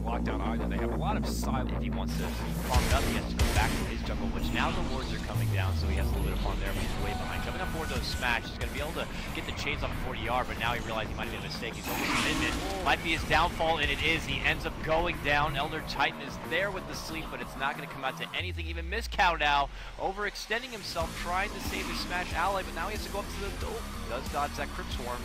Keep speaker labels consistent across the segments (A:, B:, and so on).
A: Lockdown either. They have a lot of silence. If he wants to farm it up, he has to go back to his jungle, which now the wards are coming down, so he has a little bit of farm there, but he's way behind. Jumping up forward to the smash, he's going to be able to get the chains off a 40-yard, but now he realized he might have made a mistake. He's over commitment. Might be his downfall, and it is. He ends up going down. Elder Titan is there with the sleep, but it's not going to come out to anything. Even Mizcow now, overextending himself, trying to save his smash ally, but now he has to go up to the... Oh, does dodge that Crypt Swarm,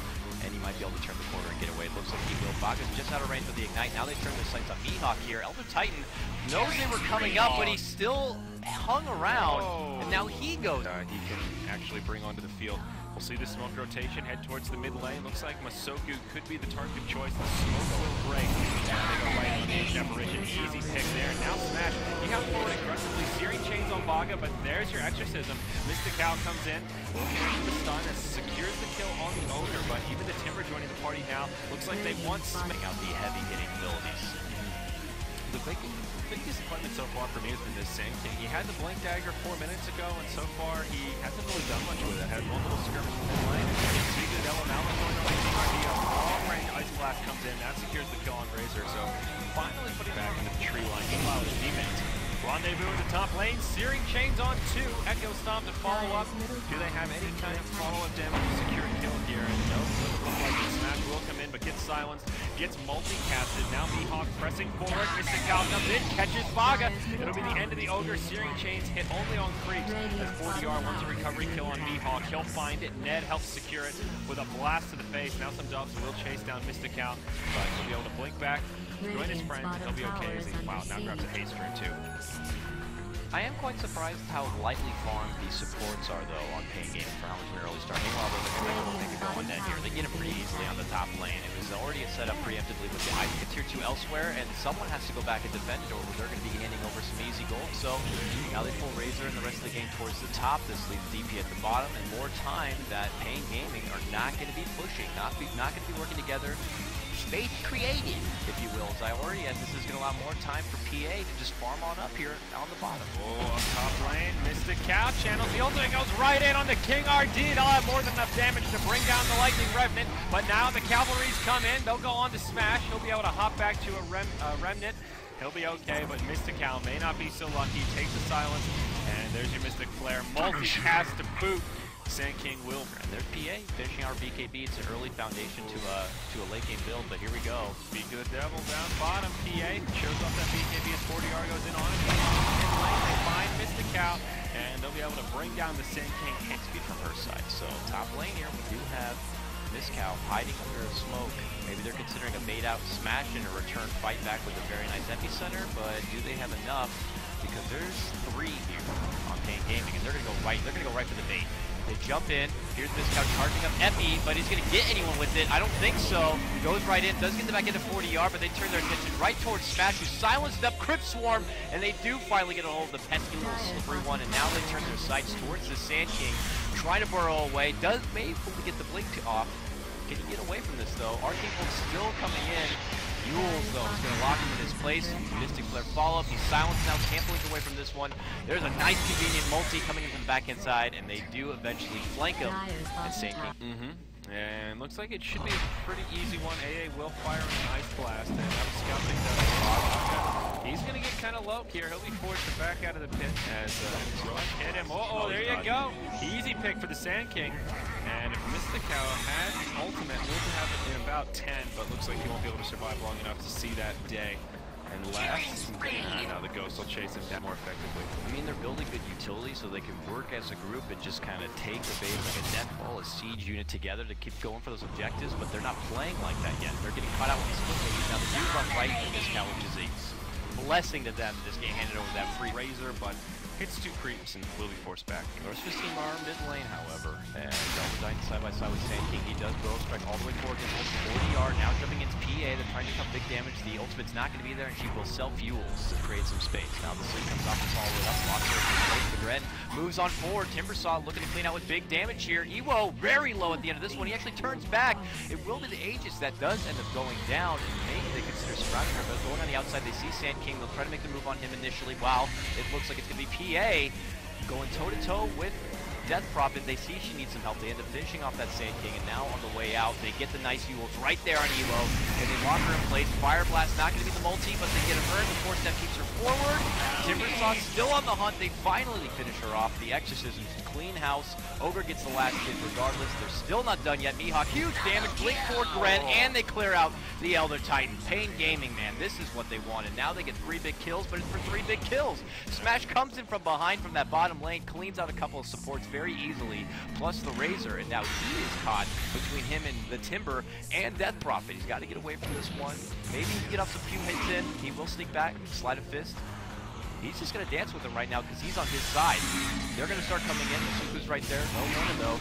A: and he might be able to turn the corner and get away. It looks like he will. Baga's just out of range with the Ignite. Now they turn their sights on Mihawk here. Elder Titan knows they were coming up, but he still hung around, and now he goes.
B: He can actually bring onto the field. We'll see the smoke rotation head towards the mid lane. Looks like Masoku could be the target of choice. The smoke will break. Now they go right on the Ancient Apparition. Easy pick there. Now Smash. He got forward aggressively. Searing chains on Baga, but there's your exorcism. Mizcow comes in. Looking at the stun as secures the kill on the Ogre, but even the Timber joining the party now. Looks like they want smacking out the heavy hitting abilities. The big disappointment so far for me has been this Sand King. He had the Blink Dagger 4 minutes ago, and so far he hasn't really done much with it. Had one little skirmish in the lane. You can see the LML going on the long-range Ice Blast comes in. That secures the kill on Razor, so finally putting back into the tree line. Meanwhile, his teammates. Rendezvous in the top lane. Searing chains on 2. Echo Stomp to follow up. Do they have any kind of follow-up damage to secure a kill here? And no, doesn't look like it. Smash will come in, but gets silenced. Gets multicasted. Now Mihawk pressing forward. Mizcow comes in, catches Baga. It'll be the end of the Ogre. Searing chains hit only on creeps. As 40R wants a recovery kill on Mihawk. He'll find it. Ned helps secure it with a blast to the face. Now some jobs will chase down Mizcow, but he'll be able to blink back. Join his friends, and he'll be okay as he, wow, now grabs a haste turn too.
A: I am quite surprised how lightly farmed these supports are, though, on Pain Gaming for how much of an early start. Meanwhile, they could go on net here. They get him pretty easily on the top lane. It was already set up preemptively with the Isaac at tier 2 elsewhere, and someone has to go back and defend it, or they're going to be handing over some easy gold. So now they pull Razor and the rest of the game towards the top. This leaves DP at the bottom, and more time that Pain Gaming are not going to be pushing, not going to be working together. Space created, if you will, Zyori, and this is going to allow more time for PA to just farm on up here on the bottom.
B: Oh, up top lane, Mizcow channels the ultimate, goes right in on the King RD. They'll have more than enough damage to bring down the Lightning Revenant, but now the Cavalry's come in. They'll go on to Smash. He'll be able to hop back to a Remnant. He'll be okay, but Mizcow may not be so lucky. Takes the silence, and there's your Mystic Flare. Multi-cast to boot. Sand King will, and there's PA finishing our BKB. It's an early foundation to a late game build, but here we go. Speak of the devil down bottom. PA shows off that BKB as 40R goes in on it. In lane, they find Mizcow, and they'll be able to bring down the Sand King. Can't speed from her side. So top lane here, we do have Mizcow hiding under a smoke. Maybe they're considering a bait out smash and a return fight back with a very nice epicenter, but do they have enough? Because there's 3 here on Pain Gaming, and they're gonna go right. They're gonna go right for the bait. They jump in. Here's Mizcow charging up Epi, but he's going to get anyone with it. I don't think so. Goes right in. Does get the back into 40R, but they turn their attention right towards Smash, who silenced up Crypt Swarm, and they do finally get a hold of the pesky little slippery one, and now they turn their sights towards the Sand King, trying to burrow away. May fully get the blink off. Can he get away from this, though? Arcane Bolt still coming in. Yules, though, is going to lock him in his place. Mystic Flare follow-up. He's silenced now. Can't blink away from this one. There's a nice, convenient multi coming in from the back inside, and they do eventually flank him and Sand King. And looks like it should be a pretty easy one. AA will fire an Ice Blast, and that was scouting down. He's going to get kind of low here. He'll be forced to back out of the pit as Rush hit him. Oh, there you go. Easy pick for the Sand King. And if Mizcow has ultimate, we'll have it in about 10, but looks like he won't be able to survive long enough to see that day. And last, now the Ghost will chase him down more effectively.
A: I mean, they're building good utility so they can work as a group and just kind of take the bait like a Deathball, a siege unit together to keep going for those objectives, but they're not playing like that yet. They're getting caught out with these split babies. Now the dude run right into Mizcow, which is a blessing to them to just get handed over that free Razor, but
B: hits 2 creeps and will be forced back.
A: North team are mid lane, however, and Delta side by side with Sand King. He does burrow strike all the way forward to 40R. Now jumping into PA, they're trying to do some big damage. The ultimate's not going to be there, and she will self-fuels to create some space. Now the sleep comes off the all the way up, locks her, goes to the Red. moves on forward. Timbersaw looking to clean out with big damage here. Ewo very low at the end of this one. He actually turns back. It will be the Aegis that does end up going down, and maybe they consider surrounding her, but going on the outside, they see Sand King. They'll try to make the move on him initially. Wow, it looks like it's going to be PA going toe-to-toe with Death Prophet. They see she needs some help. They end up finishing off that Sand King, and now on the way out, they get the nice Yules right there on Ewo, and they lock her in place. Fire Blast not going to be the multi, but they get a burn. The force step keeps her forward. Timbersaw still on the hunt. They finally finish her off. The Exorcisms clean house. Ogre gets the last hit regardless. They're still not done yet. Mihawk, huge damage. Blink forward Gren, and they clear out the Elder Titan. Pain Gaming, man, this is what they wanted. Now they get 3 big kills, but it's for 3 big kills. Smash comes in from behind from that bottom lane, cleans out a couple of supports very easily, plus the Razor, and now he is caught between him and the Timber and Death Prophet. He's got to get away from this one. Maybe he can get off some few hits in. He will sneak back, slide a fist. He's just going to dance with him right now because he's on his side. They're going to start coming in. Masuku's right there. No warning though.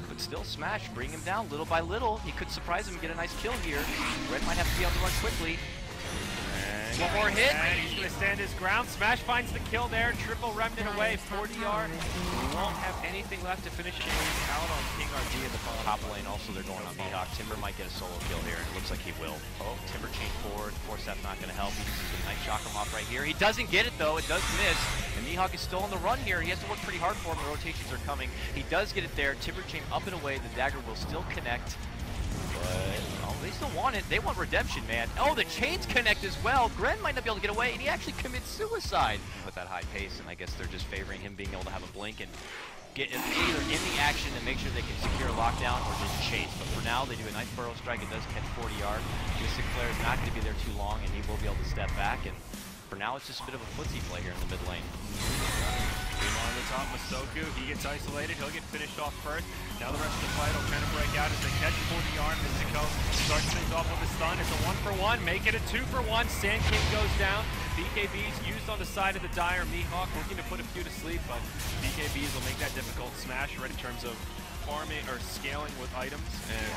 A: But still, Smash bring him down little by little. He could surprise him and get a nice kill here. Red might have to be on the run quickly. And one more hit.
B: And he's going to stand his ground. Smash finds the kill there. Triple Remnant away. 4DR. Won't have anything left to finish it. He's out on King RD at the top
A: lane. Also, they're going on Mihawk. Timber might get a solo kill here, and it looks like he will. Oh, Timber chain forward. Force that's not going to help. He uses a nice shock him off right here. He doesn't get it though. It does miss. And Mihawk is still on the run here. He has to work pretty hard for him. The rotations are coming. He does get it there. Timber chain up and away. The dagger will still connect. But oh, they still want it. They want redemption, man. Oh, the chains connect as well. Gren might not be able to get away, and he actually commits suicide with that high pace. And I guess they're just favoring him being able to have a blink and get either in the action and make sure they can secure a lockdown or just chase. But for now, they do a nice burrow strike. It does catch 40R. Mystic Flare is not going to be there too long, and he will be able to step back. And for now, it's just a bit of a footsie play here in the mid lane.
B: On the top, Masoku, he gets isolated, he'll get finished off first. Now the rest of the fight will kind of break out as they catch 40R. Mystico starts things off with a stun. It's a 1-for-1, make it a 2-for-1. Sand King goes down. BKBs used on the side of the Dire. Mihawk looking to put a few to sleep, but BKBs will make that difficult. Smash right in terms of farming or scaling with items. And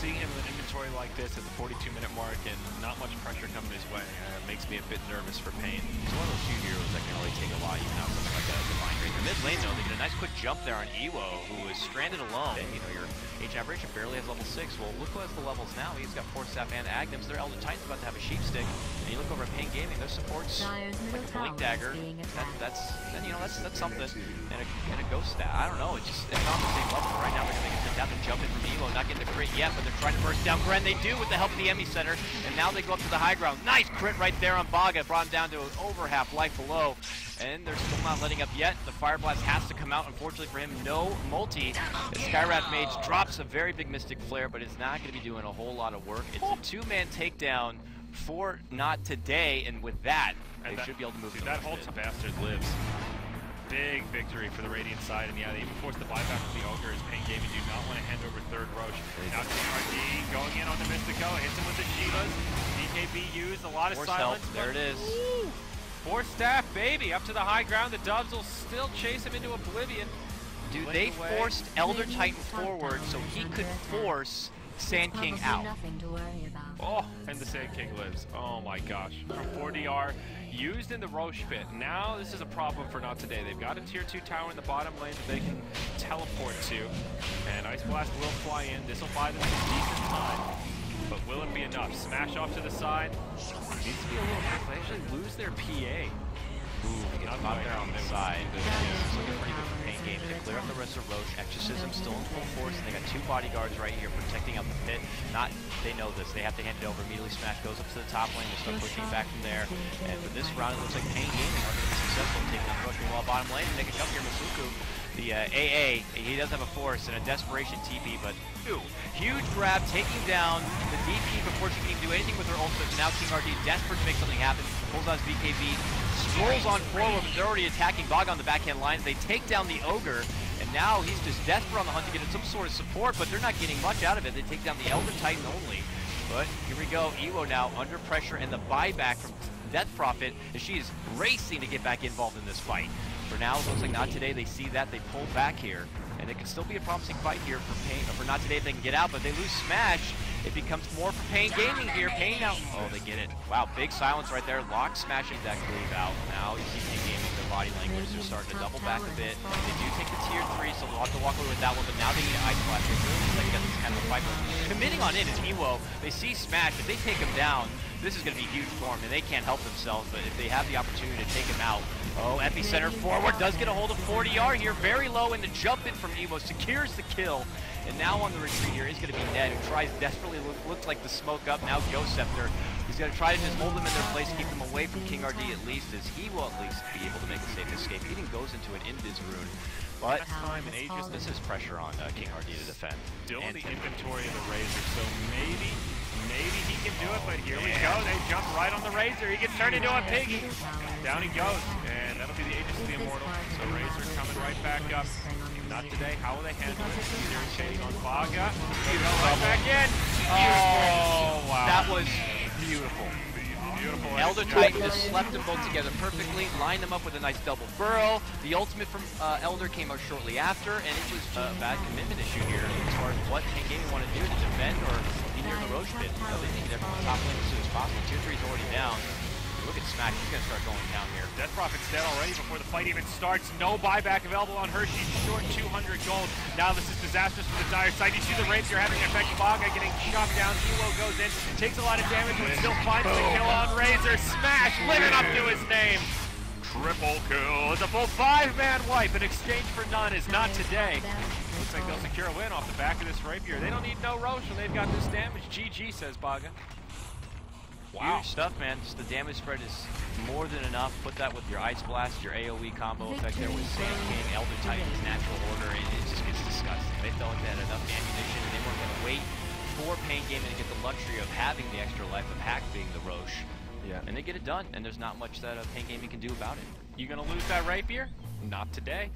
B: seeing him with an inventory like this at the 42-minute mark and not much pressure coming his way makes me a bit nervous for Pain.
A: He's one of those few heroes that can really take a lot, even out something like that. Divine Breaker. Mid lane though, they get a nice quick jump there on Ewo, who is stranded alone. And, you know, your Age Aberration barely has level 6. Well, look who has the levels now. He's got Force Staff and Agnes. Their Elder Titan's about to have a Sheep Stick. And you look over at Pain Gaming, their supports like a Blink Dagger. That's something. And a Ghost Stat. I don't know. It's not the same level. Right now they're gonna make it to death and jump in from Ewo, not getting the crit yet, but they're trying to burst down Gren. They do with the help of the Emmy Center, and now they go up to the high ground. Nice crit right there on Baga, brought him down to over half life below, and they're still not letting up yet. The Fire Blast has to come out. Unfortunately for him, no multi. The Skywrath Mage drops a very big Mystic Flare, but it's not going to be doing a whole lot of work. It's a 2-man takedown for Not Today, and with that, they should be able to move.
B: That Halter Bastard lives. Big victory for the Radiant side, and yeah, they even forced the buyback of the Ogre as Pain Gaming do not want to hand over third Roche. Now King RD going in on the Mystico, hits him with the Shivas. BKB used a lot of
A: Force
B: silence.
A: Help. There it is.
B: Force Staff, baby, up to the high ground. The Dubs will still chase him into oblivion.
A: Dude, they forced Elder Titan forward so he could force Sand King out.
B: Oh, and the Sand King lives. Oh my gosh. From 4DR, used in the Roche pit. Now this is a problem for Not Today. They've got a tier 2 tower in the bottom lane that they can teleport to. And Ice Blast will fly in. This will buy them some decent time. But will it be enough? Smash off to the side.
A: Needs to be a little careful. They actually lose their PA. Ooh, he gets caught there on the side. This is looking pretty good for Pain Game. They clear up the rest of Roche. Exorcism still in full force, and they got 2 bodyguards right here protecting out the pit. They know this. They have to hand it over. Immediately Smash goes up to the top lane. They start pushing back from there. And for this round, it looks like Pain Gaming are going to be successful in taking on Roche. Meanwhile, bottom lane, make a jump here. Masuku, the AA, he does have a force and a desperation TP, but huge grab, taking down the DP before she can even do anything with her ultimate. Now King RD desperate to make something happen. Pulls out his BKB, strolls on forward, but they're already attacking Baga on the backhand lines. They take down the Ogre, and now he's just desperate on the hunt to get some sort of support, but they're not getting much out of it. They take down the Elder Titan only. But here we go, Ewo now under pressure, and the buyback from Death Prophet as she is racing to get back involved in this fight. For now, it looks like Not Today, they see that, they pull back here, and it can still be a promising fight here for Pain, for Not Today if they can get out, but they lose Smash. It becomes more for Pain Gaming here. Pain now. Oh, they get it. Wow, big silence right there. Lock smashing that cleave out. Now you see Pain Gaming, their body language, they're starting to double back a bit. They do take the tier 3, so they'll have to walk away with that one, but now they need Ice Blast. It really looks like this kind of a fight. Committing on in is Ewo. They see Smash. If they take him down, this is going to be huge for them, and they can't help themselves, but if they have the opportunity to take him out. Oh, Epicenter forward does get a hold of 40R here, very low, and the jump in from Evo secures the kill. And now on the retreat here is going to be Ned, who tries desperately, looks like the smoke up, now Ghost Scepter. He's going to try to just hold them in their place, keep them away from King RD at least, as he will at least be able to make a safe escape. He even goes into an Invis rune. But
B: time and Aegis,
A: this is pressure on King RD to defend.
B: Still in the inventory of the Razor, so maybe he can do it, but here we go. They jump right on the Razor. He gets turned into a piggy. Down he goes, and that'll be the Aegis of the Immortal. So Razor coming right back up. Not today. How will they handle it? They're chaining on Baga. You go right back in. Oh, wow.
A: That was beautiful.
B: Beautiful.
A: Elder Titan just slept them both together perfectly, lined them up with a nice double burrow. The ultimate from Elder came out shortly after, and it was a bad commitment issue here as far as what Pain Gaming want to do to defend or be near the Roche pit. They need everyone top lane as soon as possible. Tier 3 is already down. Look at Smash, he's going to start going down here.
B: Death Prophet's dead already before the fight even starts. No buyback available on Hershey, short 200 gold. Now this is disastrous for the dire side. You see the Rapier having an effect. Baga getting chopped down. Elo goes in, takes a lot of damage, but still finds the kill on Razor. Smash, living up to his name. Triple kill. It's a full 5-man wipe in exchange for none is not today. Looks like they'll secure a win off the back of this Rapier. They don't need no Roche when they've got this damage. GG, says Baga.
A: Wow. Huge stuff, man. Just the damage spread is more than enough. Put that with your Ice Blast, your AoE combo effect there with Sand King, Elder Titan's natural order, and it just gets disgusting. They felt like they had enough ammunition, and they weren't going to wait for Pain Gaming to get the luxury of having the extra life of Hack being the Roche. Yeah. And they get it done, and there's not much that Pain Gaming can do about it.
B: You going to lose that Rapier? Not today.